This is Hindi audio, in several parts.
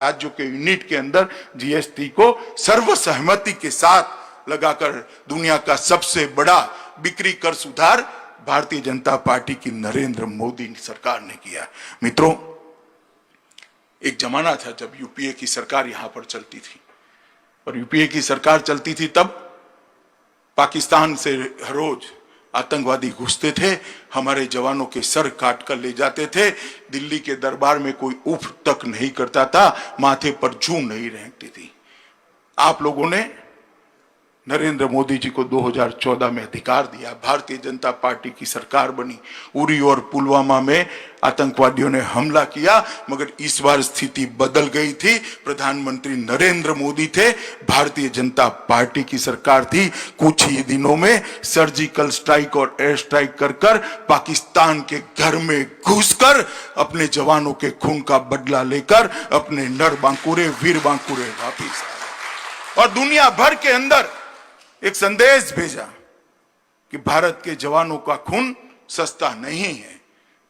राज्यों के यूनिट के अंदर जीएसटी को सर्वसहमति के साथ लगाकर दुनिया का सबसे बड़ा बिक्री कर सुधार भारतीय जनता पार्टी की नरेंद्र मोदी सरकार ने किया। मित्रों, एक जमाना था जब यूपीए की सरकार यहां पर चलती थी, और यूपीए की सरकार चलती थी तब पाकिस्तान से हर रोज आतंकवादी घुसते थे, हमारे जवानों के सर काट कर ले जाते थे, दिल्ली के दरबार में कोई उफ तक नहीं करता था, माथे पर जूं नहीं रेंगती थी। आप लोगों ने नरेंद्र मोदी जी को 2014 में अधिकार दिया, भारतीय जनता पार्टी की सरकार बनी, उरी और पुलवामा में आतंकवादियों ने हमला किया, मगर इस बार स्थिति बदल गई थी। प्रधानमंत्री नरेंद्र मोदी थे, भारतीय जनता पार्टी की सरकार थी। कुछ ही दिनों में सर्जिकल स्ट्राइक और एयर स्ट्राइक कर पाकिस्तान के घर में घुसकर अपने जवानों के खून का बदला लेकर अपने नर बांकुरे वीर बांकुरे वापिस आए और दुनिया भर के अंदर एक संदेश भेजा कि भारत के जवानों का खून सस्ता नहीं है,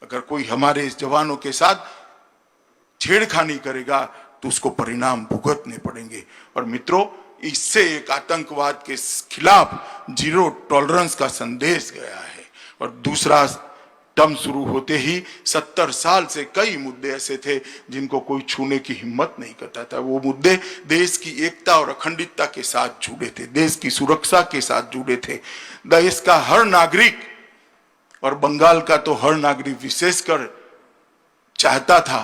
अगर कोई हमारे इस जवानों के साथ छेड़खानी करेगा तो उसको परिणाम भुगतने पड़ेंगे। और मित्रों, इससे एक आतंकवाद के खिलाफ जीरो टॉलरेंस का संदेश गया है। और दूसरा टर्म शुरू होते ही 70 साल से कई मुद्दे ऐसे थे जिनको कोई छूने की हिम्मत नहीं करता था। वो मुद्दे देश की एकता और अखंडितता के साथ जुड़े थे, देश की सुरक्षा के साथ जुड़े थे। देश का हर नागरिक और बंगाल का तो हर नागरिक विशेषकर चाहता था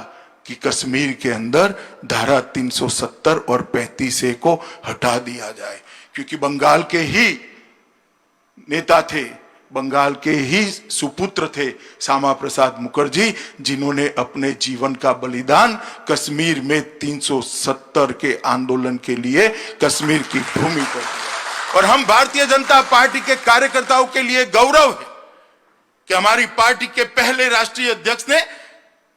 कि कश्मीर के अंदर धारा 370 और 35A को हटा दिया जाए, क्योंकि बंगाल के ही नेता थे, बंगाल के ही सुपुत्र थे श्यामा प्रसाद मुखर्जी, जिन्होंने अपने जीवन का बलिदान कश्मीर में 370 के आंदोलन के लिए कश्मीर की भूमि पर दिया। और हम भारतीय जनता पार्टी के कार्यकर्ताओं के लिए गौरव है कि हमारी पार्टी के पहले राष्ट्रीय अध्यक्ष ने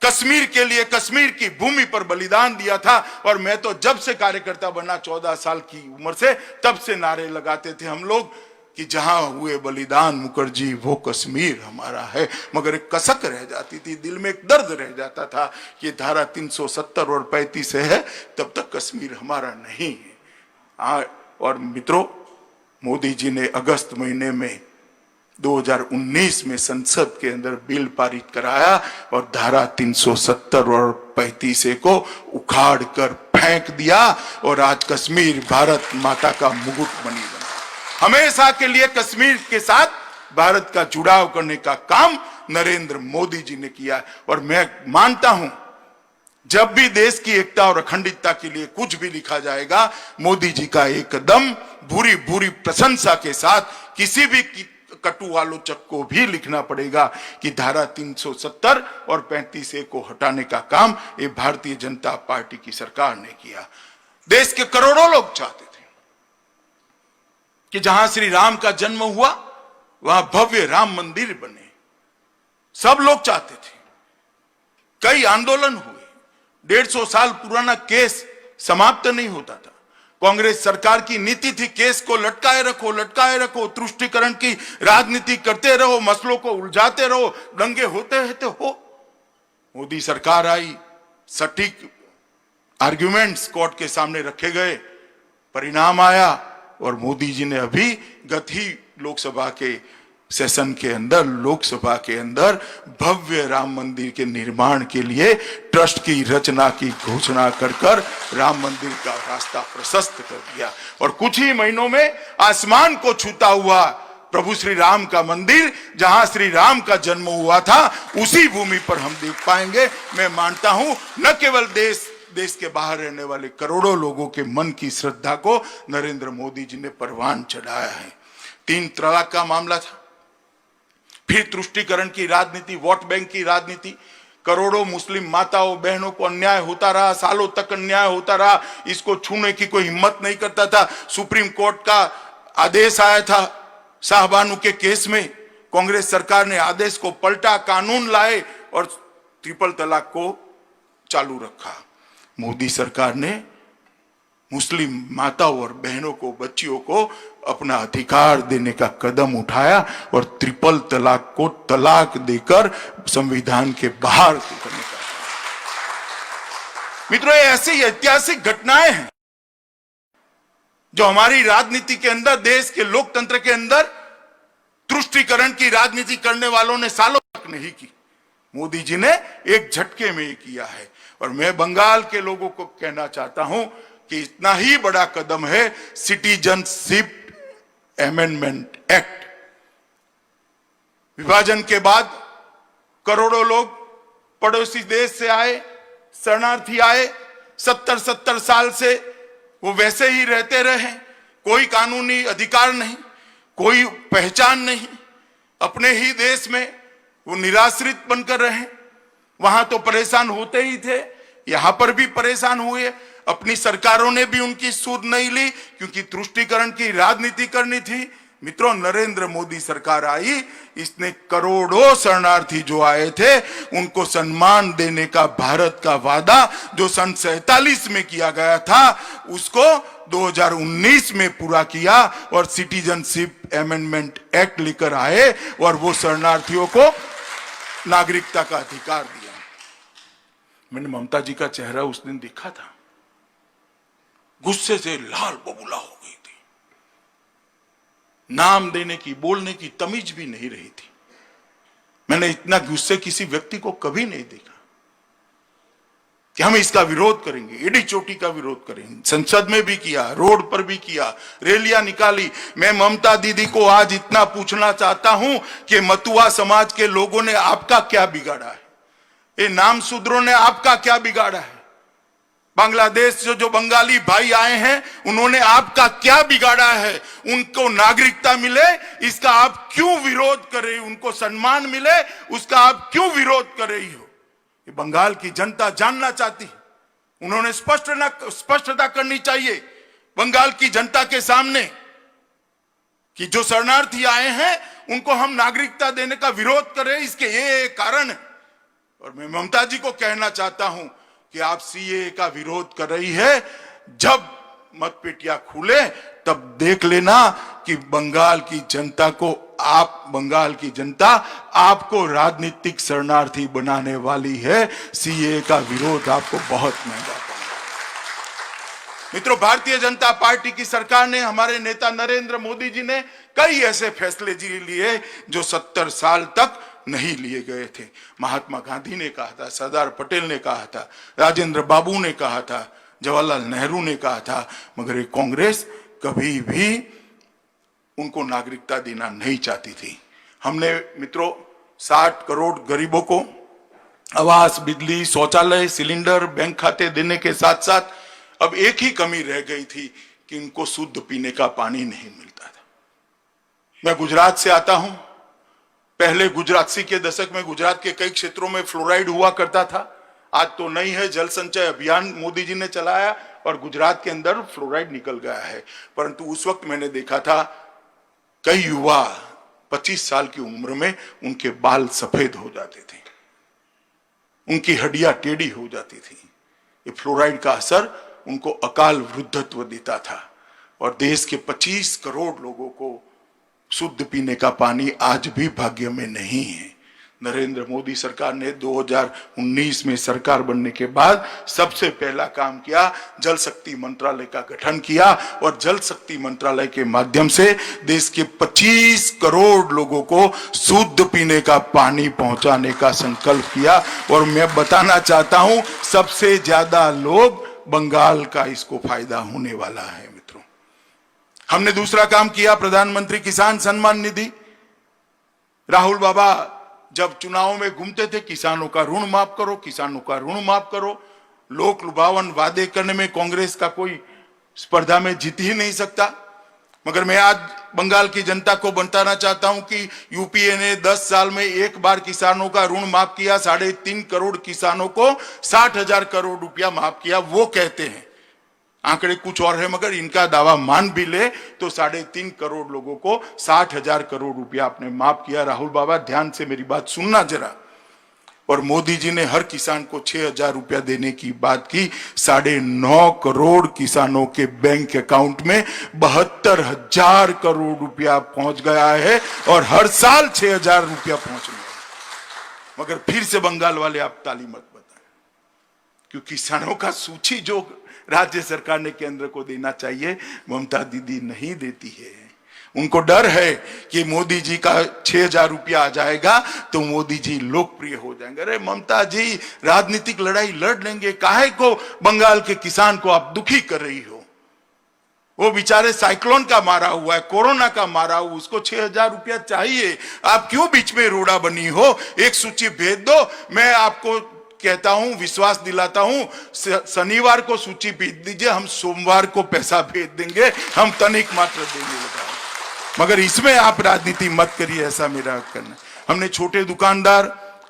कश्मीर के लिए कश्मीर की भूमि पर बलिदान दिया था। और मैं तो जब से कार्यकर्ता बना 14 साल की उम्र से, तब से नारे लगाते थे हम लोग कि जहां हुए बलिदान मुखर्जी वो कश्मीर हमारा है। मगर एक कसक रह जाती थी, दिल में एक दर्द रह जाता था कि धारा 370 और 35 है, तब तक कश्मीर हमारा नहीं है। और मित्रों, मोदी जी ने अगस्त महीने में 2019 में संसद के अंदर बिल पारित कराया और धारा 370 और 35A को उखाड़ कर फेंक दिया, और आज कश्मीर भारत माता का मुकुट बनी बना। हमेशा के लिए कश्मीर के साथ भारत का जुड़ाव करने का काम नरेंद्र मोदी जी ने किया। और मैं मानता हूं, जब भी देश की एकता और अखंडितता के लिए कुछ भी लिखा जाएगा, मोदी जी का एक कदम भूरी भूरी प्रशंसा के साथ किसी भी कटु आलोचक को भी लिखना पड़ेगा कि धारा 370 और 35A को हटाने का काम ये भारतीय जनता पार्टी की सरकार ने किया। देश के करोड़ों लोग चाहते थे कि जहां श्री राम का जन्म हुआ वहां भव्य राम मंदिर बने, सब लोग चाहते थे। कई आंदोलन हुए, 150 साल पुराना केस समाप्त नहीं होता था। कांग्रेस सरकार की नीति थी केस को लटकाए रखो, तुष्टीकरण की राजनीति करते रहो, मसलों को उलझाते रहो, दंगे होते हैं तो हो। मोदी सरकार आई, सटीक आर्ग्यूमेंट्स कोर्ट के सामने रखे गए, परिणाम आया। और मोदी जी ने अभी गत ही लोकसभा के सेशन के अंदर, लोकसभा के अंदर भव्य राम मंदिर के निर्माण के लिए ट्रस्ट की रचना की घोषणा कर राम मंदिर का रास्ता प्रशस्त कर दिया। और कुछ ही महीनों में आसमान को छूता हुआ प्रभु श्री राम का मंदिर, जहां श्री राम का जन्म हुआ था, उसी भूमि पर हम देख पाएंगे। मैं मानता हूं, न केवल देश के बाहर रहने वाले करोड़ों लोगों के मन की श्रद्धा को नरेंद्र मोदी जी ने परवान चढ़ाया है। 3 तलाक का मामला था, फिर तुष्टीकरण की राजनीति, वोट बैंक की राजनीति, करोड़ों मुस्लिम माताओं बहनों को अन्याय होता रहा, सालों तक अन्याय होता रहा, इसको छूने की कोई हिम्मत नहीं करता था। सुप्रीम कोर्ट का आदेश आया था शाहबानू के केस में, कांग्रेस सरकार ने आदेश को पलटा, कानून लाए और ट्रिपल तलाक को चालू रखा। मोदी सरकार ने मुस्लिम माताओं और बहनों को, बच्चियों को अपना अधिकार देने का कदम उठाया और ट्रिपल तलाक को तलाक देकर संविधान के बाहर करने का। मित्रों, ये ऐसी ऐतिहासिक घटनाएं हैं जो हमारी राजनीति के अंदर, देश के लोकतंत्र के अंदर तुष्टीकरण की राजनीति करने वालों ने सालों तक नहीं की। मोदी जी ने एक झटके में ये किया है। और मैं बंगाल के लोगों को कहना चाहता हूं कि इतना ही बड़ा कदम है सिटीजनशिप अमेंडमेंट एक्ट। विभाजन के बाद करोड़ों लोग पड़ोसी देश से आए, शरणार्थी आए, 70 साल से वो वैसे ही रहते रहे, कोई कानूनी अधिकार नहीं, कोई पहचान नहीं, अपने ही देश में वो निराश्रित बनकर रहे। वहां तो परेशान होते ही थे, यहां पर भी परेशान हुए। अपनी सरकारों ने भी उनकी सुध नहीं ली क्योंकि तुष्टीकरण की राजनीति करनी थी। मित्रों, नरेंद्र मोदी सरकार आई, इसने करोड़ों शरणार्थी जो आए थे उनको सम्मान देने का भारत का वादा जो सन 47 में किया गया था उसको 2019 में पूरा किया और सिटीजनशिप अमेंडमेंट एक्ट लेकर आए और वो शरणार्थियों को नागरिकता का अधिकार दिया। मैंने ममता जी का चेहरा उस दिन देखा था, गुस्से से लाल बबूला हो गई थी, नाम देने की, बोलने की तमीज भी नहीं रही थी। मैंने इतना गुस्से किसी व्यक्ति को कभी नहीं देखा कि हम इसका विरोध करेंगे, एडी चोटी का विरोध करेंगे। संसद में भी किया, रोड पर भी किया, रैलियां निकाली। मैं ममता दीदी को आज इतना पूछना चाहता हूं कि मतुआ समाज के लोगों ने आपका क्या बिगाड़ा है? ये नाम शूद्रों ने आपका क्या बिगाड़ा है? बांग्लादेश से जो बंगाली भाई आए हैं उन्होंने आपका क्या बिगाड़ा है? उनको नागरिकता मिले इसका आप क्यों विरोध कर रही हो? उनको सम्मान मिले उसका आप क्यों विरोध कर रही हो? ये बंगाल की जनता जानना चाहती है। उन्होंने स्पष्टता करनी चाहिए बंगाल की जनता के सामने कि जो शरणार्थी आए हैं उनको हम नागरिकता देने का विरोध कर रहे हैं, इसके ये कारण है। और मैं ममता जी को कहना चाहता हूं कि आप सीएए का विरोध कर रही है, जब मतपेटियां खुले तब देख लेना कि बंगाल की जनता को बंगाल की जनता आपको राजनीतिक शरणार्थी बनाने वाली है। सीएए का विरोध आपको बहुत महंगा पड़ेगा। मित्रों, भारतीय जनता पार्टी की सरकार ने, हमारे नेता नरेंद्र मोदी जी ने कई ऐसे फैसले लिए जो 70 साल तक नहीं लिए गए थे। महात्मा गांधी ने कहा था, सरदार पटेल ने कहा था, राजेंद्र बाबू ने कहा था, जवाहरलाल नेहरू ने कहा था, मगर ये कांग्रेस कभी भी उनको नागरिकता देना नहीं चाहती थी। हमने मित्रों 60 करोड़ गरीबों को आवास, बिजली, शौचालय, सिलेंडर, बैंक खाते देने के साथ साथ अब एक ही कमी रह गई थी कि इनको शुद्ध पीने का पानी नहीं मिलता था। मैं गुजरात से आता हूं। पहले गुजरात 80 के दशक में गुजरात के कई क्षेत्रों में फ्लोराइड हुआ करता था, आज तो नहीं है। जल संचय अभियान मोदी जी ने चलाया और गुजरात के अंदर फ्लोराइड निकल गया है। परंतु उस वक्त मैंने देखा था कई युवा 25 साल की उम्र में उनके बाल सफेद हो जाते थे, उनकी हड्डियां टेढ़ी हो जाती थी। ये फ्लोराइड का असर उनको अकाल वृद्धत्व देता था। और देश के 25 करोड़ लोगों को शुद्ध पीने का पानी आज भी भाग्य में नहीं है। नरेंद्र मोदी सरकार ने 2019 में सरकार बनने के बाद सबसे पहला काम किया, जल शक्ति मंत्रालय का गठन किया और जल शक्ति मंत्रालय के माध्यम से देश के 25 करोड़ लोगों को शुद्ध पीने का पानी पहुंचाने का संकल्प किया। और मैं बताना चाहता हूं सबसे ज्यादा लोग बंगाल का इसको फायदा होने वाला है। मित्रों, हमने दूसरा काम किया, प्रधानमंत्री किसान सम्मान निधि। राहुल बाबा जब चुनाव में घूमते थे, किसानों का ऋण माफ करो, किसानों का ऋण माफ करो। लोक लुभावन वादे करने में कांग्रेस का कोई स्पर्धा में जीत ही नहीं सकता। मगर मैं आज बंगाल की जनता को बताना चाहता हूं कि यूपीए ने 10 साल में एक बार किसानों का ऋण माफ किया। 3.5 करोड़ किसानों को 60,000 करोड़ रुपया माफ किया। वो कहते हैं, आंकड़े कुछ और है, मगर इनका दावा मान भी ले तो 3.5 करोड़ लोगों को 60,000 करोड़ रुपया आपने माफ किया। राहुल बाबा, ध्यान से मेरी बात सुनना जरा। और मोदी जी ने हर किसान को 6,000 रुपया देने की बात की। 9.5 करोड़ किसानों के बैंक अकाउंट में 72,000 करोड़ रुपया पहुंच गया है और हर साल 6,000 रुपया पहुंचने। मगर फिर से बंगाल वाले आप ताली मत बताएं। क्योंकि किसानों का सूची जो राज्य सरकार ने केंद्र को देना चाहिए, ममता दीदी नहीं देती है। उनको डर है कि मोदी जी का 6,000 रुपया आ जाएगा तो मोदी जी लोकप्रिय हो जाएंगे। अरे ममता जी, राजनीतिक लड़ाई लड़ लेंगे, काहे को बंगाल के किसान को आप दुखी कर रही हो? वो बेचारे साइक्लोन का मारा हुआ है, कोरोना का मारा हुआ, उसको 6,000 रुपया चाहिए। आप क्यों बीच में रोड़ा बनी हो? एक सूची भेज दो। मैं आपको कहता हूं, विश्वास दिलाता हूं, शनिवार को सूची भेज दीजिए, हम सोमवार को पैसा भेज देंगे, हम तनिक मात्र देंगे। मगर इसमें आप राजनीति मत करिए, ऐसा मेरा कहना। हमने छोटे दुकानदार,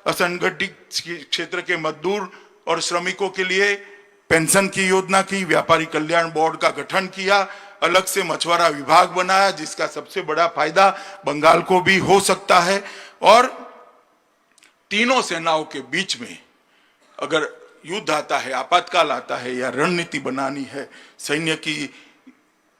असंगठित क्षेत्र के मजदूर और श्रमिकों के लिए पेंशन की योजना की, व्यापारी कल्याण बोर्ड का गठन किया, अलग से मछुआरा विभाग बनाया, जिसका सबसे बड़ा फायदा बंगाल को भी हो सकता है। और तीनों सेनाओं के बीच में अगर युद्ध आता है, आपातकाल आता है या रणनीति बनानी है, सैन्य की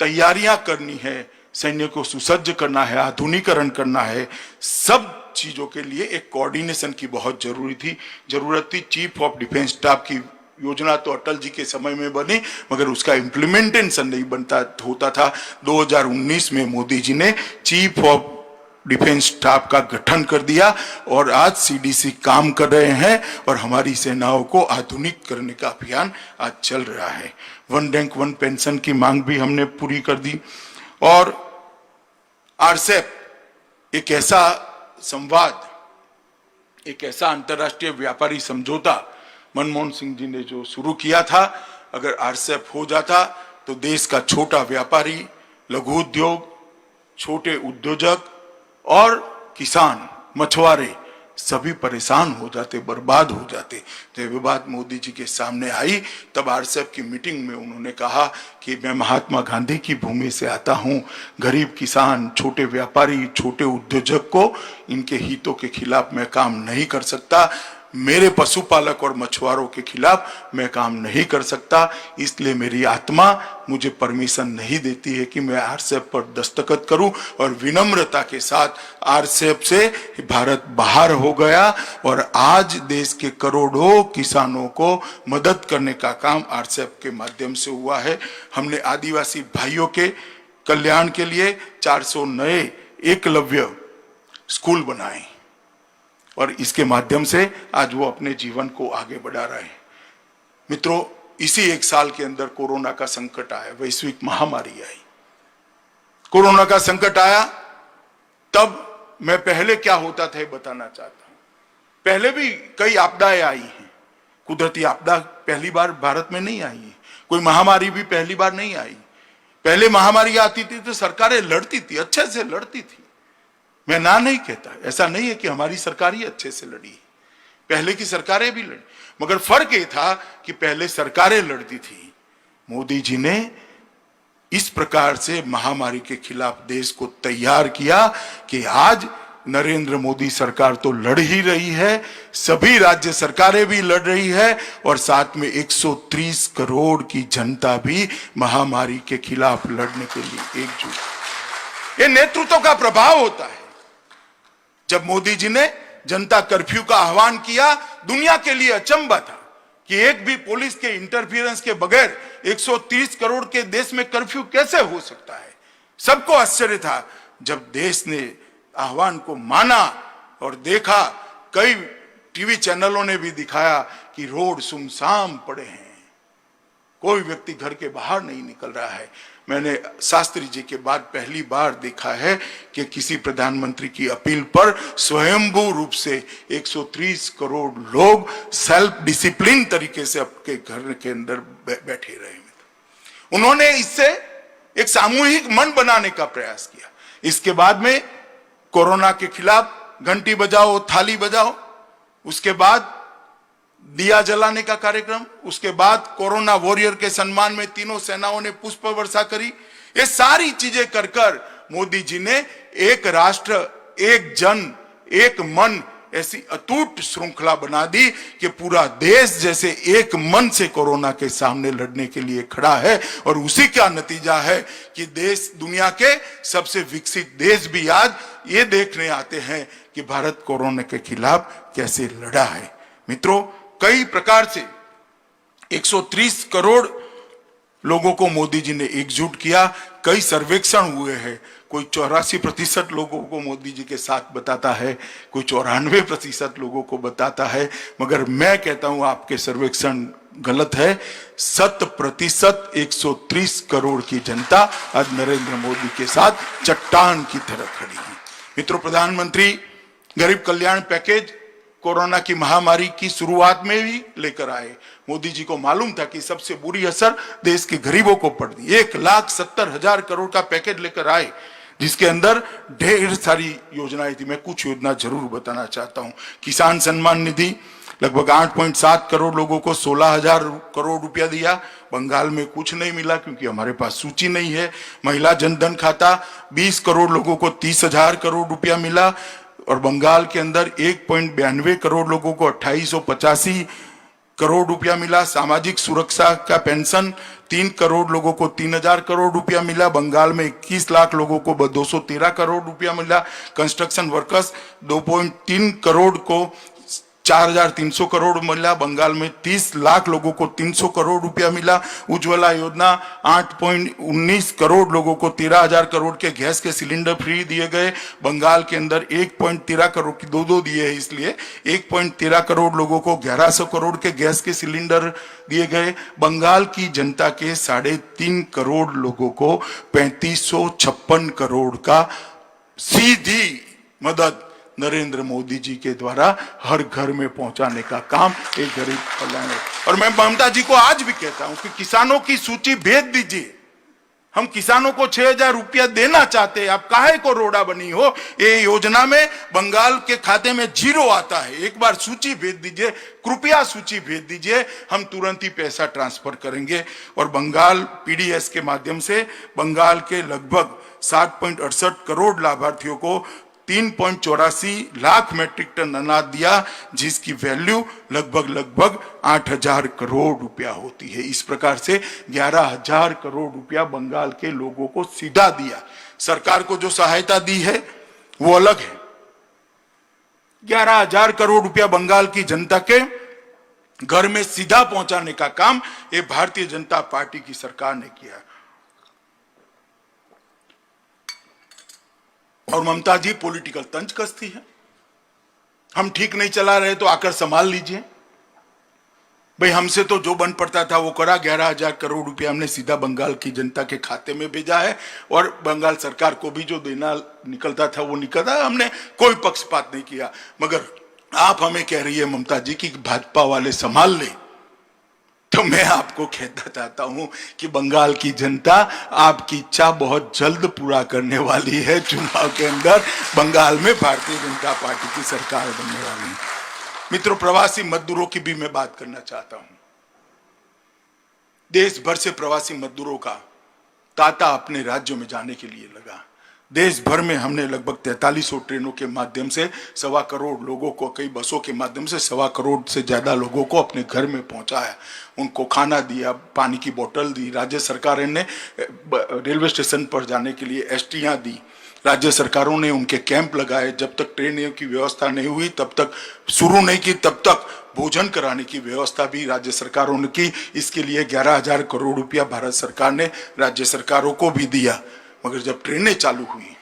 तैयारियां करनी है, सैन्य को सुसज्ज करना है, आधुनिकीकरण करना है, सब चीजों के लिए एक कोऑर्डिनेशन की बहुत जरूरत थी। चीफ ऑफ डिफेंस स्टाफ की योजना तो अटल जी के समय में बनी, मगर उसका इम्प्लीमेंटेशन नहीं होता था। 2019 में मोदी जी ने चीफ ऑफ डिफेंस स्टाफ का गठन कर दिया और आज सीडीसी काम कर रहे हैं और हमारी सेनाओं को आधुनिक करने का अभियान आज चल रहा है। 1 रैंक 1 पेंशन की मांग भी हमने पूरी कर दी। और आरसेप एक ऐसा संवाद, एक ऐसा अंतर्राष्ट्रीय व्यापारी समझौता मनमोहन सिंह जी ने जो शुरू किया था, अगर आरसेप हो जाता तो देश का छोटा व्यापारी, लघु उद्योग, छोटे उद्योजक और किसान, मछुआरे सभी परेशान हो जाते, बर्बाद हो जाते। तो ये बात मोदी जी के सामने आई, तब आरसेप की मीटिंग में उन्होंने कहा कि मैं महात्मा गांधी की भूमि से आता हूं, गरीब किसान, छोटे व्यापारी, छोटे उद्योजक को इनके हितों के खिलाफ मैं काम नहीं कर सकता, मेरे पशुपालक और मछुआरों के खिलाफ मैं काम नहीं कर सकता, इसलिए मेरी आत्मा मुझे परमिशन नहीं देती है कि मैं आरसेप पर दस्तखत करूं। और विनम्रता के साथ आरसेप से भारत बाहर हो गया और आज देश के करोड़ों किसानों को मदद करने का काम आरसेप के माध्यम से हुआ है। हमने आदिवासी भाइयों के कल्याण के लिए 400 नए एकलव्य स्कूल बनाए और इसके माध्यम से आज वो अपने जीवन को आगे बढ़ा रहे हैं। मित्रों, इसी एक साल के अंदर कोरोना का संकट आया, वैश्विक महामारी आई। कोरोना का संकट आया तब मैं पहले क्या होता था बताना चाहता हूं। पहले भी कई आपदाएं आई हैं, कुदरती आपदा पहली बार भारत में नहीं आई है, कोई महामारी भी पहली बार नहीं आई। पहले महामारी आती थी तो सरकारें लड़ती थी, अच्छे से लड़ती थी, मैं ना नहीं कहता, ऐसा नहीं है कि हमारी सरकार ही अच्छे से लड़ी, पहले की सरकारें भी लड़ी, मगर फर्क ये था कि पहले सरकारें लड़ती थी। मोदी जी ने इस प्रकार से महामारी के खिलाफ देश को तैयार किया कि आज नरेंद्र मोदी सरकार तो लड़ ही रही है, सभी राज्य सरकारें भी लड़ रही है और साथ में 130 करोड़ की जनता भी महामारी के खिलाफ लड़ने के लिए एकजुट। ये नेतृत्व का प्रभाव होता है। जब मोदी जी ने जनता कर्फ्यू का आह्वान किया, दुनिया के लिए अचंभा था कि एक भी पुलिस के इंटरफियरेंस के बगैर 130 करोड़ के देश में कर्फ्यू कैसे हो सकता है। सबको आश्चर्य था। जब देश ने आह्वान को माना और देखा, कई टीवी चैनलों ने भी दिखाया कि रोड सुनसान पड़े हैं, कोई व्यक्ति घर के बाहर नहीं निकल रहा है। मैंने शास्त्री जी के बाद पहली बार देखा है कि किसी प्रधानमंत्री की अपील पर स्वयंभू रूप से 130 करोड़ लोग सेल्फ डिसिप्लिन तरीके से अपने घर के अंदर बैठे रहे। उन्होंने इससे एक सामूहिक मन बनाने का प्रयास किया। इसके बाद में कोरोना के खिलाफ घंटी बजाओ, थाली बजाओ, उसके बाद दिया जलाने का कार्यक्रम, उसके बाद कोरोना वॉरियर के सम्मान में तीनों सेनाओं ने पुष्प वर्षा करी। ये सारी चीजें कर कर मोदी जी ने एक राष्ट्र, एक जन, एक मन ऐसी अटूट श्रृंखला बना दी कि पूरा देश जैसे एक मन से कोरोना के सामने लड़ने के लिए खड़ा है। और उसी का नतीजा है कि देश, दुनिया के सबसे विकसित देश भी आज ये देखने आते हैं कि भारत कोरोना के खिलाफ कैसे लड़ा है। मित्रों, कई प्रकार से 130 करोड़ लोगों को मोदी जी ने एकजुट किया। कई सर्वेक्षण हुए हैं, कोई 84% लोगों को मोदी जी के साथ बताता है, कोई 94% लोगों को बताता है, मगर मैं कहता हूं आपके सर्वेक्षण गलत है। 100% 130 करोड़ की जनता आज नरेंद्र मोदी के साथ चट्टान की तरह खड़ी है। मित्रों, प्रधानमंत्री गरीब कल्याण पैकेज कोरोना की महामारी की शुरुआत में भी लेकर आए। मोदी जी को मालूम था कि सबसे बुरी असर देश के गरीबों को पड़ती। 1,70,000 करोड़ का पैकेज लेकर आए, जिसके अंदर ढेर सारी योजनाएं थी। मैं कुछ योजना जरूर बताना चाहता हूं। किसान सम्मान निधि लगभग 8.7 करोड़ लोगों को 16,000 करोड़ रुपया दिया। बंगाल में कुछ नहीं मिला क्योंकि हमारे पास सूची नहीं है। महिला जनधन खाता 20 करोड़ लोगों को 30,000 करोड़ रुपया मिला और बंगाल के अंदर 1.92 करोड़ लोगों को 2885 करोड़ रुपया मिला। सामाजिक सुरक्षा का पेंशन 3 करोड़ लोगों को 3,000 करोड़ रुपया मिला। बंगाल में 21 लाख लोगों को 213 करोड़ रुपया मिला। कंस्ट्रक्शन वर्कर्स 2.3 करोड़ को 4,300 करोड़ मिला। बंगाल में 30 लाख लोगों को 300 करोड़ रुपया मिला। उज्ज्वला योजना 8.19 करोड़ लोगों को 13,000 करोड़ के गैस के सिलेंडर फ्री दिए गए। बंगाल के अंदर 1.13 करोड़ की दो दिए हैं, इसलिए 1.13 करोड़ लोगों को 1100 करोड़ के गैस के सिलेंडर दिए गए। बंगाल की जनता के 3.5 करोड़ लोगों को 3556 करोड़ का सीधी मदद नरेंद्र मोदी जी के द्वारा हर घर में पहुंचाने का काम एक गरीब कल्याण है। और मैं ममता जी को आज भी कहता हूं कि किसानों की सूची भेज दीजिए। हम किसानों को 6,000 रुपया देना चाहते हैं, आप काहे को रोड़ा बनी हो। ये योजना में बंगाल के खाते में 0 आता है। एक बार सूची भेज दीजिए, कृपया सूची भेज दीजिए, हम तुरंत ही पैसा ट्रांसफर करेंगे। और बंगाल पीडीएस के माध्यम से बंगाल के लगभग 7.68 करोड़ लाभार्थियों को 3.84 लाख मैट्रिक टन अनाज दिया, जिसकी वैल्यू लगभग 8,000 करोड़ रुपया होती है। इस प्रकार से 11,000 करोड़ रुपया बंगाल के लोगों को सीधा दिया। सरकार को जो सहायता दी है वो अलग है। 11,000 करोड़ रुपया बंगाल की जनता के घर में सीधा पहुंचाने का काम ये भारतीय जनता पार्टी की सरकार ने किया। और ममता जी पॉलिटिकल तंज कसती है। हम ठीक नहीं चला रहे तो आकर संभाल लीजिए। भाई हमसे तो जो बन पड़ता था वो करा। 11,000 करोड़ रुपया हमने सीधा बंगाल की जनता के खाते में भेजा है और बंगाल सरकार को भी जो देना निकलता था वो निकलता। हमने कोई पक्षपात नहीं किया। मगर आप हमें कह रही है ममता जी कि भाजपा वाले संभाल ले, तो मैं आपको कहना चाहता हूं कि बंगाल की जनता आपकी इच्छा बहुत जल्द पूरा करने वाली है। चुनाव के अंदर बंगाल में भारतीय जनता पार्टी की सरकार बनने वाली है। मित्रों, प्रवासी मजदूरों की भी मैं बात करना चाहता हूं। देश भर से प्रवासी मजदूरों का तांता अपने राज्यों में जाने के लिए लगा। देश भर में हमने लगभग 4300 ट्रेनों के माध्यम से 1.25 करोड़ लोगों को, कई बसों के माध्यम से 1.25 करोड़ से ज्यादा लोगों को अपने घर में पहुंचाया। उनको खाना दिया, पानी की बोतल दी। राज्य सरकारों ने रेलवे स्टेशन पर जाने के लिए एसटियां दी। राज्य सरकारों ने उनके कैंप लगाए। जब तक ट्रेनों की व्यवस्था नहीं हुई, तब तक शुरू नहीं की, तब तक भोजन कराने की व्यवस्था भी राज्य सरकारों ने की। इसके लिए 11,000 करोड़ रुपया भारत सरकार ने राज्य सरकारों को भी दिया। मगर जब ट्रेनें चालू हुई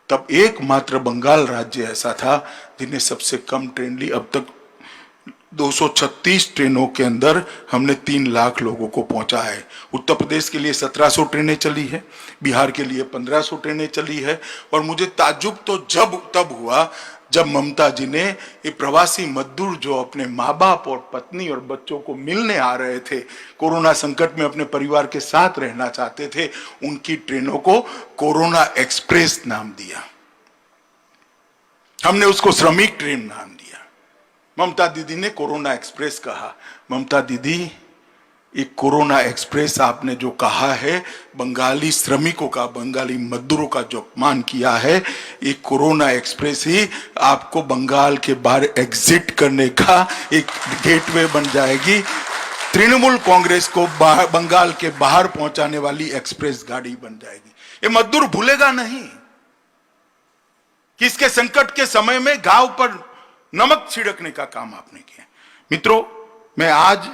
तब एकमात्र बंगाल राज्य ऐसा था जिन्हें सबसे कम ट्रेन ली। अब तक 236 ट्रेनों के अंदर हमने 3 लाख लोगों को पहुंचा है। उत्तर प्रदेश के लिए 1700 ट्रेनें चली है, बिहार के लिए 1500 ट्रेनें चली है। और मुझे ताज्जुब तो तब हुआ जब ममता जी ने ये प्रवासी मजदूर जो अपने माँ बाप और पत्नी और बच्चों को मिलने आ रहे थे, कोरोना संकट में अपने परिवार के साथ रहना चाहते थे, उनकी ट्रेनों को कोरोना एक्सप्रेस नाम दिया। हमने उसको श्रमिक ट्रेन नाम दिया। ममता दीदी ने कोरोना एक्सप्रेस कहा। ममता दीदी, एक कोरोना एक्सप्रेस आपने जो कहा है, बंगाली श्रमिकों का, बंगाली मजदूरों का जो अपमान किया है, एक कोरोना एक्सप्रेस ही आपको बंगाल के बाहर एग्जिट करने का एक गेटवे बन जाएगी। तृणमूल कांग्रेस को बंगाल के बाहर पहुंचाने वाली एक्सप्रेस गाड़ी बन जाएगी। ये मजदूर भूलेगा नहीं कि इसके संकट के समय में घाव पर नमक छिड़कने का काम आपने किया। मित्रों, मैं आज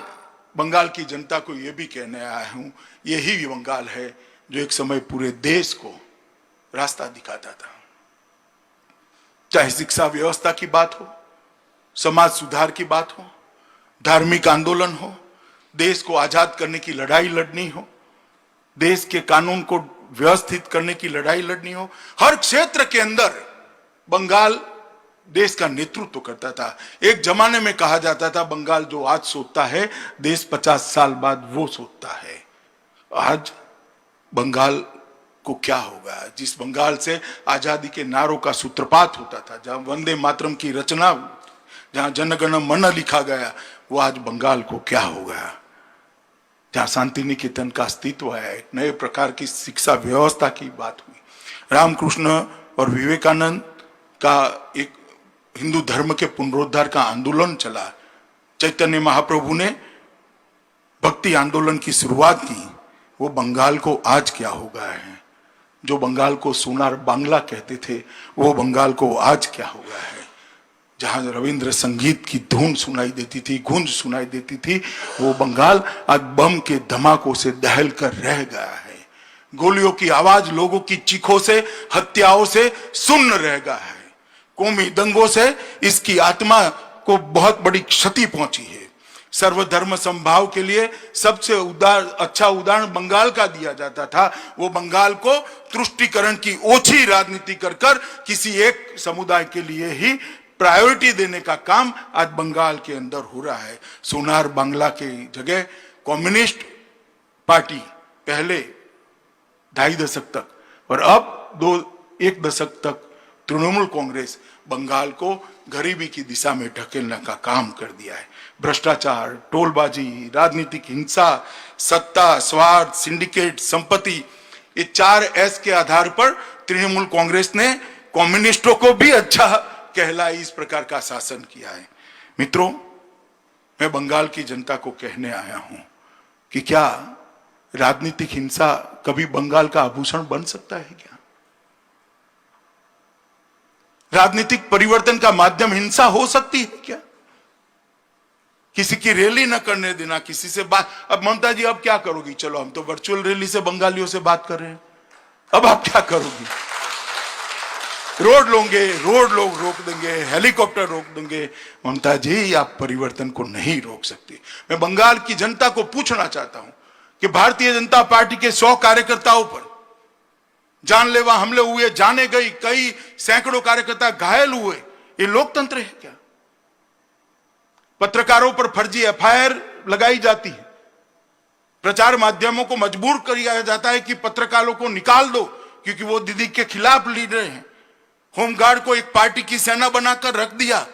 बंगाल की जनता को यह भी कहने आया हूं, यही बंगाल है जो एक समय पूरे देश को रास्ता दिखाता था। चाहे शिक्षा व्यवस्था की बात हो, समाज सुधार की बात हो, धार्मिक आंदोलन हो, देश को आजाद करने की लड़ाई लड़नी हो, देश के कानून को व्यवस्थित करने की लड़ाई लड़नी हो, हर क्षेत्र के अंदर बंगाल देश का नेतृत्व करता था। एक जमाने में कहा जाता था बंगाल जो आज सोचता है देश 50 साल बाद वो सोचता है। आज बंगाल को क्या होगा? जिस बंगाल से आजादी के नारों का सूत्रपात होता था, जहां वंदे मातरम की रचना, जहां जनगण मन लिखा गया, वो आज बंगाल को क्या होगा? जहां शांति निकेतन का अस्तित्व है, एक नए प्रकार की शिक्षा व्यवस्था की बात हुई, रामकृष्ण और विवेकानंद का एक हिंदू धर्म के पुनरुद्धार का आंदोलन चला, चैतन्य महाप्रभु ने भक्ति आंदोलन की शुरुआत की, वो बंगाल को आज क्या होगा है? जो बंगाल को सोनार बांग्ला कहते थे, वो बंगाल को आज क्या होगा है? जहां रविंद्र संगीत की धुन सुनाई देती थी, गूंज सुनाई देती थी, वो बंगाल आज बम के धमाकों से दहल कर रह गया है। गोलियों की आवाज लोगों की चीखों से, हत्याओं से सुन्न रह गया है। कौमी दंगों से इसकी आत्मा को बहुत बड़ी क्षति पहुंची है। सर्वधर्म समभाव के लिए सबसे अच्छा उदाहरण बंगाल का दिया जाता था। वो बंगाल को तुष्टीकरण की ओछी राजनीति कर किसी एक समुदाय के लिए ही प्रायोरिटी देने का काम आज बंगाल के अंदर हो रहा है। सोनार बांग्ला के जगह कम्युनिस्ट पार्टी पहले 2.5 दशक तक और अब 1 दशक तक तृणमूल कांग्रेस बंगाल को गरीबी की दिशा में ढकेलने का काम कर दिया है। भ्रष्टाचार, टोलबाजी, राजनीतिक हिंसा, सत्ता, स्वार्थ, सिंडिकेट, संपत्ति, ये 4 एस के आधार पर तृणमूल कांग्रेस ने कम्युनिस्टों को भी अच्छा कहलाई इस प्रकार का शासन किया है। मित्रों, मैं बंगाल की जनता को कहने आया हूं कि क्या राजनीतिक हिंसा कभी बंगाल का आभूषण बन सकता है क्या? राजनीतिक परिवर्तन का माध्यम हिंसा हो सकती है क्या? किसी की रैली न करने देना, किसी से बात। अब ममता जी अब क्या करोगी? चलो हम तो वर्चुअल रैली से बंगालियों से बात कर रहे हैं, अब आप क्या करोगी? रोड लोग रोक देंगे, हेलीकॉप्टर रोक देंगे। ममता जी, आप परिवर्तन को नहीं रोक सकती। मैं बंगाल की जनता को पूछना चाहता हूं कि भारतीय जनता पार्टी के 100 कार्यकर्ताओं पर जानलेवा हमले हुए, जाने गई, कई सैकड़ों कार्यकर्ता घायल हुए, ये लोकतंत्र है क्या? पत्रकारों पर फर्जी एफआईआर लगाई जाती है, प्रचार माध्यमों को मजबूर किया जाता है कि पत्रकारों को निकाल दो क्योंकि वो दीदी के खिलाफ लीड रहे हैं। होमगार्ड को एक पार्टी की सेना बनाकर रख दिया।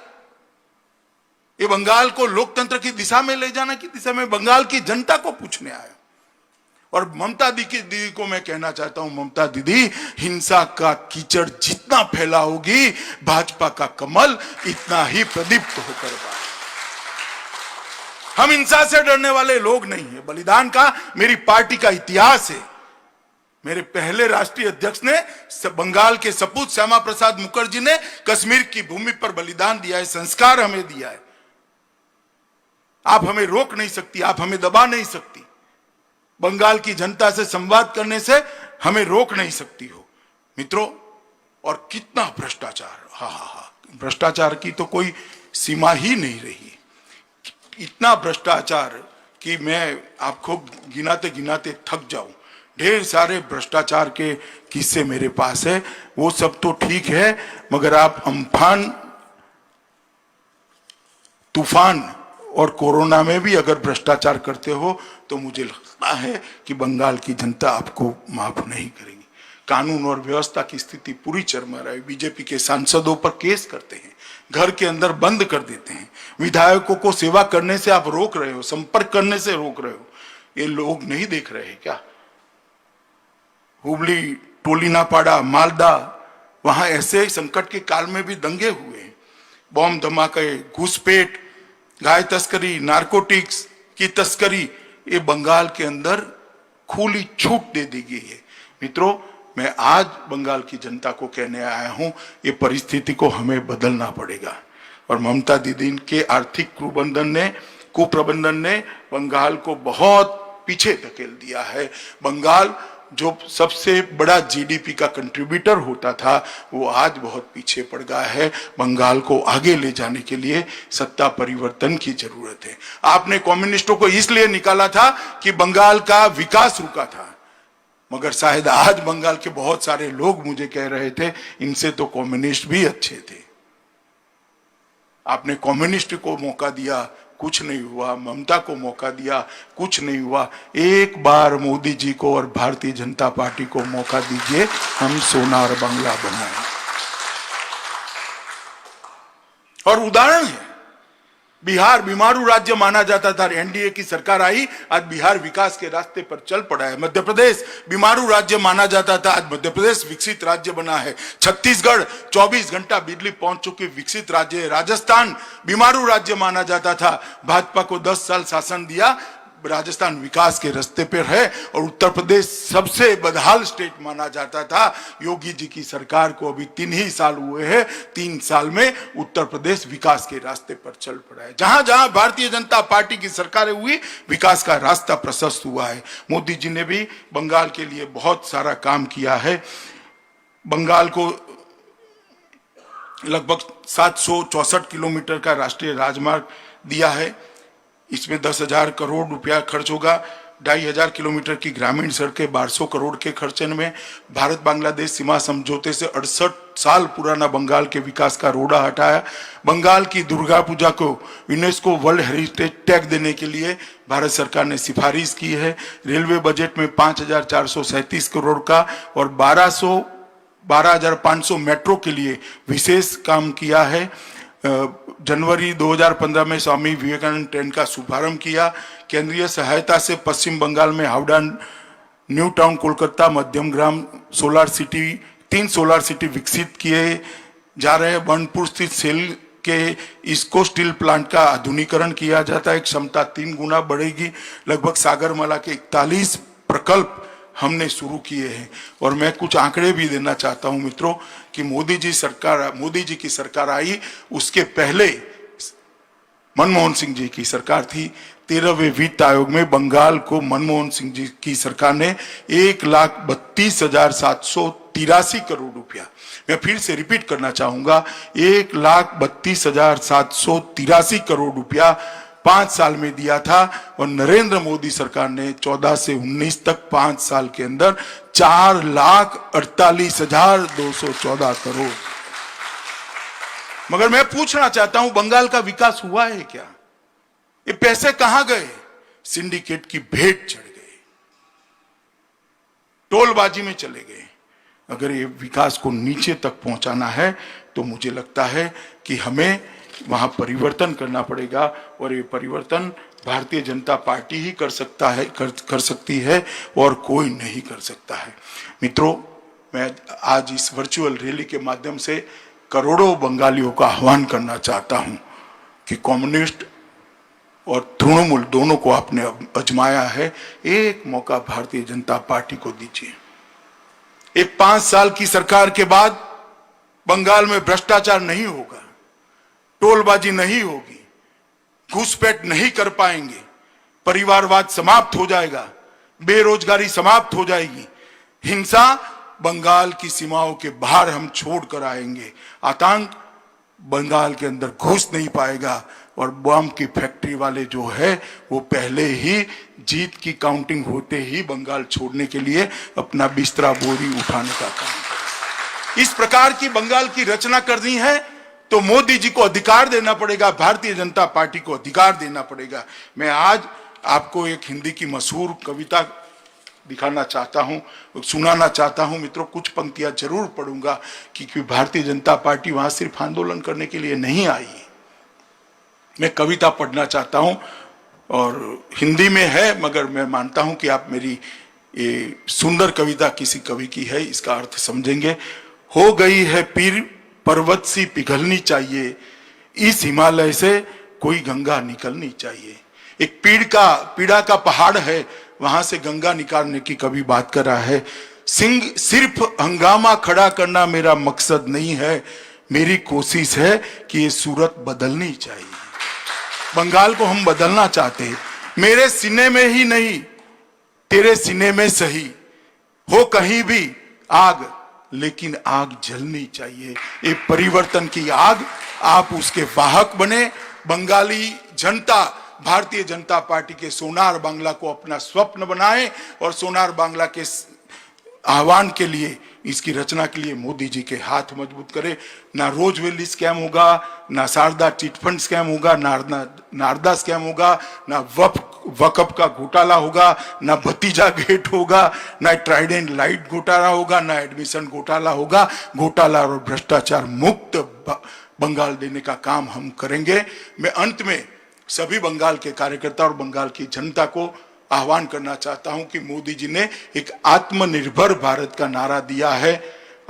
ये बंगाल को लोकतंत्र की दिशा में ले जाने की दिशा में बंगाल की जनता को पूछने आया। और ममता दीदी को मैं कहना चाहता हूं, ममता दीदी, हिंसा का कीचड़ जितना फैलाओगी, भाजपा का कमल इतना ही प्रदीप्त होकर बाहर। हम हिंसा से डरने वाले लोग नहीं है। बलिदान का मेरी पार्टी का इतिहास है। मेरे पहले राष्ट्रीय अध्यक्ष ने, बंगाल के सपूत श्यामा प्रसाद मुखर्जी ने कश्मीर की भूमि पर बलिदान दिया है, संस्कार हमें दिया है। आप हमें रोक नहीं सकती, आप हमें दबा नहीं सकती। बंगाल की जनता से संवाद करने से हमें रोक नहीं सकती हो। मित्रों, और कितना भ्रष्टाचार, हा, भ्रष्टाचार की तो कोई सीमा ही नहीं रही। इतना भ्रष्टाचार कि मैं आपको गिनाते गिनाते थक जाऊं। ढेर सारे भ्रष्टाचार के किस्से मेरे पास है। वो सब तो ठीक है, मगर आप अम्फान, तूफान और कोरोना में भी अगर भ्रष्टाचार करते हो तो मुझे लगता है कि बंगाल की जनता आपको माफ नहीं करेगी। कानून और व्यवस्था की स्थिति पूरी चरमरा है। बीजेपी के सांसदों पर केस करते हैं, घर के अंदर बंद कर देते हैं, विधायकों को सेवा करने से आप रोक रहे हो, संपर्क करने से रोक रहे हो। ये लोग नहीं देख रहे हैं क्या? हुबली, टोलीनापाड़ा, मालदा, वहां ऐसे संकट के काल में भी दंगे हुए हैं। बम धमाके, घुसपैठ, गाय तस्करी, नारकोटिक्स की तस्करी, ये बंगाल के अंदर खुली छूट दे दी गई है। मित्रों, मैं आज बंगाल की जनता को कहने आया हूं, ये परिस्थिति को हमें बदलना पड़ेगा। और ममता दीदी के आर्थिक कुप्रबंधन ने कुप्रबंधन ने बंगाल को बहुत पीछे धकेल दिया है। बंगाल जो सबसे बड़ा जीडीपी का कंट्रीब्यूटर होता था वो आज बहुत पीछे पड़ गया है। बंगाल को आगे ले जाने के लिए सत्ता परिवर्तन की जरूरत है। आपने कम्युनिस्टों को इसलिए निकाला था कि बंगाल का विकास रुका था, मगर शायद आज बंगाल के बहुत सारे लोग मुझे कह रहे थे इनसे तो कम्युनिस्ट भी अच्छे थे। आपने कम्युनिस्ट को मौका दिया, कुछ नहीं हुआ। ममता को मौका दिया, कुछ नहीं हुआ। एक बार मोदी जी को और भारतीय जनता पार्टी को मौका दीजिए, हम सोना और बंगला बनाएं। और उदाहरण है, बिहार बीमारू राज्य माना जाता था, एनडीए की सरकार आई, आज बिहार विकास के रास्ते पर चल पड़ा है। मध्य प्रदेश बीमारू राज्य माना जाता था, आज मध्य प्रदेश विकसित राज्य बना है। छत्तीसगढ़ 24 घंटा बिजली पहुंच चुकी विकसित राज्य है। राजस्थान बीमारू राज्य माना जाता था, भाजपा को 10 साल शासन दिया, राजस्थान विकास के रास्ते पर है। और उत्तर प्रदेश सबसे बदहाल स्टेट माना जाता था। योगी जी की सरकार को अभी 3 ही साल हुए हैं, 3 साल में उत्तर प्रदेश विकास के रास्ते पर चल पड़ा है। जहां जहां भारतीय जनता पार्टी की सरकारें हुई, विकास का रास्ता प्रशस्त हुआ है। मोदी जी ने भी बंगाल के लिए बहुत सारा काम किया है। बंगाल को लगभग 764 किलोमीटर का राष्ट्रीय राजमार्ग दिया है। इसमें 10,000 करोड़ रुपया खर्च होगा। 2,500 किलोमीटर की ग्रामीण सड़कें 1200 करोड़ के खर्चे में। भारत बांग्लादेश सीमा समझौते से 68 साल पुराना बंगाल के विकास का रोड़ा हटाया। बंगाल की दुर्गा पूजा को यूनेस्को वर्ल्ड हेरिटेज टैग देने के लिए भारत सरकार ने सिफारिश की है। रेलवे बजट में 5,437 करोड़ का और 12,500 मेट्रो के लिए विशेष काम किया है। जनवरी 2015 में स्वामी विवेकानंद ट्रेन का शुभारंभ किया। केंद्रीय सहायता से पश्चिम बंगाल में हावड़ा, न्यू टाउन कोलकाता, मध्यम ग्राम, सोलर सिटी, 3 सोलर सिटी विकसित किए जा रहे हैं। बनपुर स्थित सेल के इसको स्टील प्लांट का आधुनिकीकरण किया जाता है, क्षमता 3 गुना बढ़ेगी। लगभग सागरमाला के 41 प्रकल्प हमने शुरू किए हैं। और मैं कुछ आंकड़े भी देना चाहता हूं मित्रों कि मोदी जी की सरकार आई, उसके पहले मनमोहन सिंह जी की सरकार थी। 13वें वित्त आयोग में बंगाल को मनमोहन सिंह जी की सरकार ने 1,32,783 करोड़ रुपया, मैं फिर से रिपीट करना चाहूंगा, 1,32,783 करोड़ रुपया 5 साल में दिया था। और नरेंद्र मोदी सरकार ने 14 से 19 तक 5 साल के अंदर 4,48,214 करोड़। मगर मैं पूछना चाहता हूं, बंगाल का विकास हुआ है क्या? ये पैसे कहां गए? सिंडिकेट की भेंट चढ़ गए, टोलबाजी में चले गए। अगर ये विकास को नीचे तक पहुंचाना है तो मुझे लगता है कि हमें वहां परिवर्तन करना पड़ेगा। और ये परिवर्तन भारतीय जनता पार्टी ही कर सकती है और कोई नहीं कर सकता है। मित्रों, मैं आज इस वर्चुअल रैली के माध्यम से करोड़ों बंगालियों का आह्वान करना चाहता हूं कि कम्युनिस्ट और तृणमूल दोनों को आपने आजमाया है, एक मौका भारतीय जनता पार्टी को दीजिए। एक 5 साल की सरकार के बाद बंगाल में भ्रष्टाचार नहीं होगा, टोलबाजी नहीं होगी, घुसपैठ नहीं कर पाएंगे, परिवारवाद समाप्त हो जाएगा, बेरोजगारी समाप्त हो जाएगी, हिंसा बंगाल की सीमाओं के बाहर हम छोड़कर आएंगे, आतंक बंगाल के अंदर घुस नहीं पाएगा। और बम की फैक्ट्री वाले जो है वो पहले ही जीत की काउंटिंग होते ही बंगाल छोड़ने के लिए अपना बिस्तरा बोरी उठाने का काम करें। इस प्रकार की बंगाल की रचना करनी है तो मोदी जी को अधिकार देना पड़ेगा, भारतीय जनता पार्टी को अधिकार देना पड़ेगा। मैं आज आपको एक हिंदी की मशहूर कविता दिखाना चाहता हूं, सुनाना चाहता हूं मित्रों। कुछ पंक्तियां जरूर पढ़ूंगा क्योंकि भारतीय जनता पार्टी वहां सिर्फ आंदोलन करने के लिए नहीं आई। मैं कविता पढ़ना चाहता हूं और हिंदी में है, मगर मैं मानता हूं कि आप मेरी ये सुंदर कविता किसी कवि की है, इसका अर्थ समझेंगे। हो गई है पीर पर्वत सी पिघलनी चाहिए, इस हिमालय से कोई गंगा निकलनी चाहिए। एक पीड़ा का पहाड़ है, वहां से गंगा निकालने की कवि बात कर रहा है। सिर्फ हंगामा खड़ा करना मेरा मकसद नहीं है, मेरी कोशिश है कि ये सूरत बदलनी चाहिए। बंगाल को हम बदलना चाहते हैं। मेरे सीने में ही नहीं, तेरे सीने में सही हो कहीं भी आग, लेकिन आग जलनी चाहिए। ये परिवर्तन की आग, आप उसके वाहक बने। बंगाली जनता भारतीय जनता पार्टी के सोनार बांग्ला को अपना स्वप्न बनाए और सोनार बांग्ला के आह्वान के लिए, इसकी रचना के लिए मोदी जी के हाथ मजबूत करे। ना रोजवेली स्कैम होगा, ना शारदा चिटफंड स्कैम होगा, ना नारदा स्कैम होगा, ना वकफ का घोटाला होगा, ना भतीजा गेट होगा, ना ट्राइडेंट लाइट घोटाला होगा, ना एडमिशन घोटाला होगा। घोटाला और भ्रष्टाचार मुक्त बंगाल देने का काम हम करेंगे। मैं अंत में सभी बंगाल के कार्यकर्ता और बंगाल की जनता को आह्वान करना चाहता हूं कि मोदी जी ने एक आत्मनिर्भर भारत का नारा दिया है।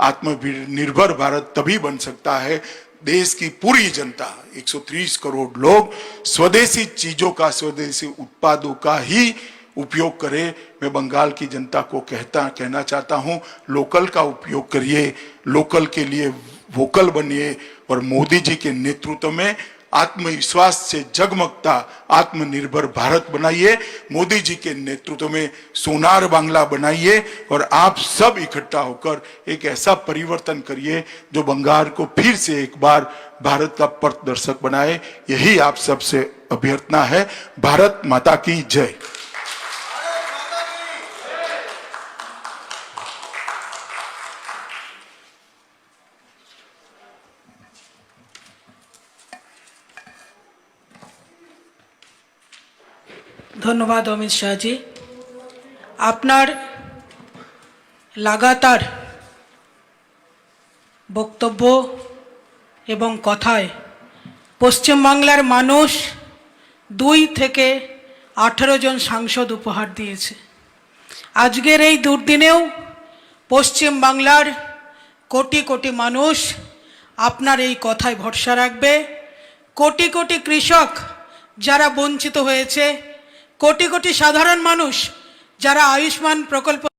आत्मनिर्भर भारत तभी बन सकता है, देश की पूरी जनता 130 करोड़ लोग स्वदेशी चीजों का, स्वदेशी उत्पादों का ही उपयोग करे। मैं बंगाल की जनता को कहना चाहता हूं, लोकल का उपयोग करिए, लोकल के लिए वोकल बनिए और मोदी जी के नेतृत्व में आत्मविश्वास से जगमगता आत्मनिर्भर भारत बनाइए। मोदी जी के नेतृत्व में सोनार बांग्ला बनाइए और आप सब इकट्ठा होकर एक ऐसा परिवर्तन करिए जो बंगाल को फिर से एक बार भारत का पथदर्शक बनाए। यही आप सबसे अभ्यर्थना है। भारत माता की जय। ধন্যবাদ অমিত শাহজি। আপনার লাগাতার বক্তব্য এবং কথায় পশ্চিমবাংলার মানুষ 2 থেকে 18 জন সাংসদ উপহার দিয়েছে। আজকের এই দুর্দিনেও পশ্চিমবাংলার কোটি কোটি মানুষ আপনার এই কথায় ভরসা রাখবে। কোটি কোটি কৃষক যারা বঞ্চিত হয়েছে, কোটি কোটি সাধারণ মানুষ যারা আয়ুষ্মান প্রকল্প